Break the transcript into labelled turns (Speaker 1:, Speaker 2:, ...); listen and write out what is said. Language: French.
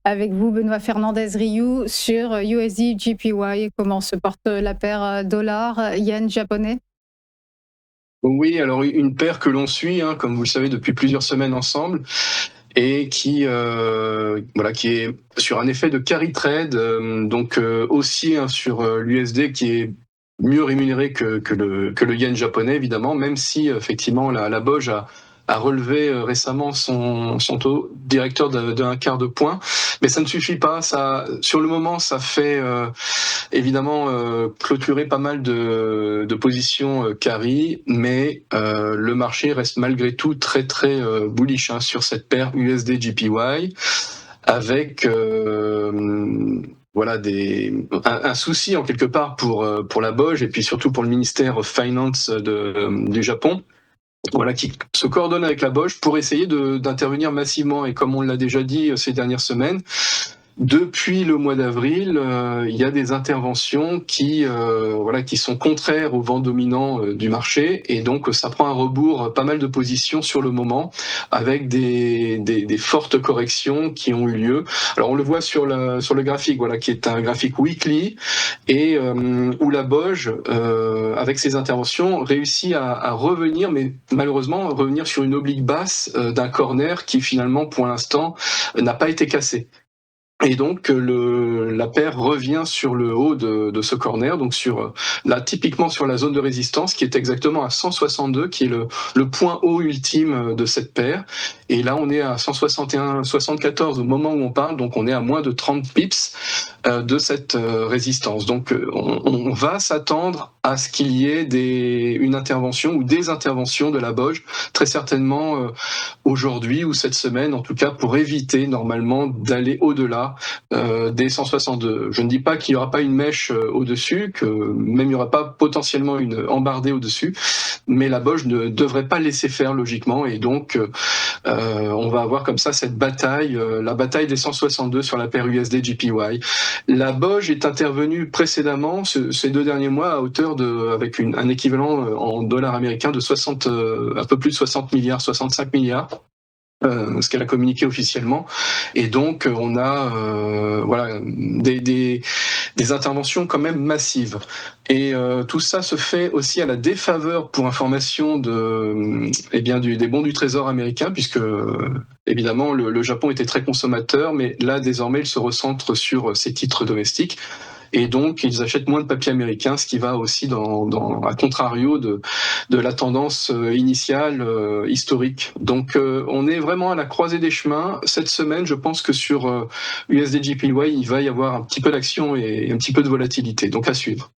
Speaker 1: Avec vous, Benoît Fernandez-Rioux, sur USD-JPY. Comment se porte la paire dollar-yen japonais?
Speaker 2: Oui, alors une paire que l'on suit, comme vous le savez, depuis plusieurs semaines ensemble, et qui est sur un effet de carry trade, donc haussier sur l'USD qui est mieux rémunéré que le yen japonais, évidemment, même si effectivement la BOJ a relevé récemment son taux directeur d'un quart de point, mais ça ne suffit pas. Ça, sur le moment, ça fait évidemment clôturer pas mal de positions carry, mais le marché reste malgré tout très très bullish sur cette paire USD-JPY, avec voilà un souci en quelque part pour la BOJ et puis surtout pour le ministère Finance du Japon. Voilà, qui se coordonne avec la BOJ pour essayer d'intervenir massivement. Et comme on l'a déjà dit ces dernières semaines, depuis le mois d'avril, il y a des interventions qui sont contraires au vent dominant du marché, et donc ça prend à rebours pas mal de positions sur le moment, avec des fortes corrections qui ont eu lieu. Alors on le voit sur le graphique, voilà, qui est un graphique weekly, et où la BOJ, avec ses interventions, réussit à revenir, mais malheureusement revenir sur une oblique basse d'un corner qui finalement, pour l'instant, n'a pas été cassé. Et donc la paire revient sur le haut de ce corner, donc là typiquement sur la zone de résistance qui est exactement à 162, qui est le point haut ultime de cette paire. Et là on est à 161,74 au moment où on parle, donc on est à moins de 30 pips de cette résistance. Donc on va s'attendre à ce qu'il y ait une intervention ou des interventions de la BOJ, très certainement aujourd'hui ou cette semaine, en tout cas pour éviter normalement d'aller au-delà des 162. Je ne dis pas qu'il n'y aura pas une mèche au-dessus, que même il n'y aura pas potentiellement une embardée au-dessus, mais la BOJ ne devrait pas laisser faire logiquement, et donc on va avoir comme ça cette bataille, la bataille des 162 sur la paire USD-JPY. La BOJ est intervenue précédemment ces 2 derniers mois à hauteur avec un équivalent en dollars américains de un peu plus de 60 milliards, 65 milliards. Ce qu'elle a communiqué officiellement, et donc on a des interventions quand même massives, et tout ça se fait aussi à la défaveur, pour information, des bons du Trésor américain, puisque évidemment le Japon était très consommateur, mais là désormais il se recentre sur ses titres domestiques, et donc ils achètent moins de papier américain, ce qui va aussi à contrario de la tendance initiale historique. Donc on est vraiment à la croisée des chemins. Cette semaine, je pense que sur USD-JPY, il va y avoir un petit peu d'action et un petit peu de volatilité, donc à suivre.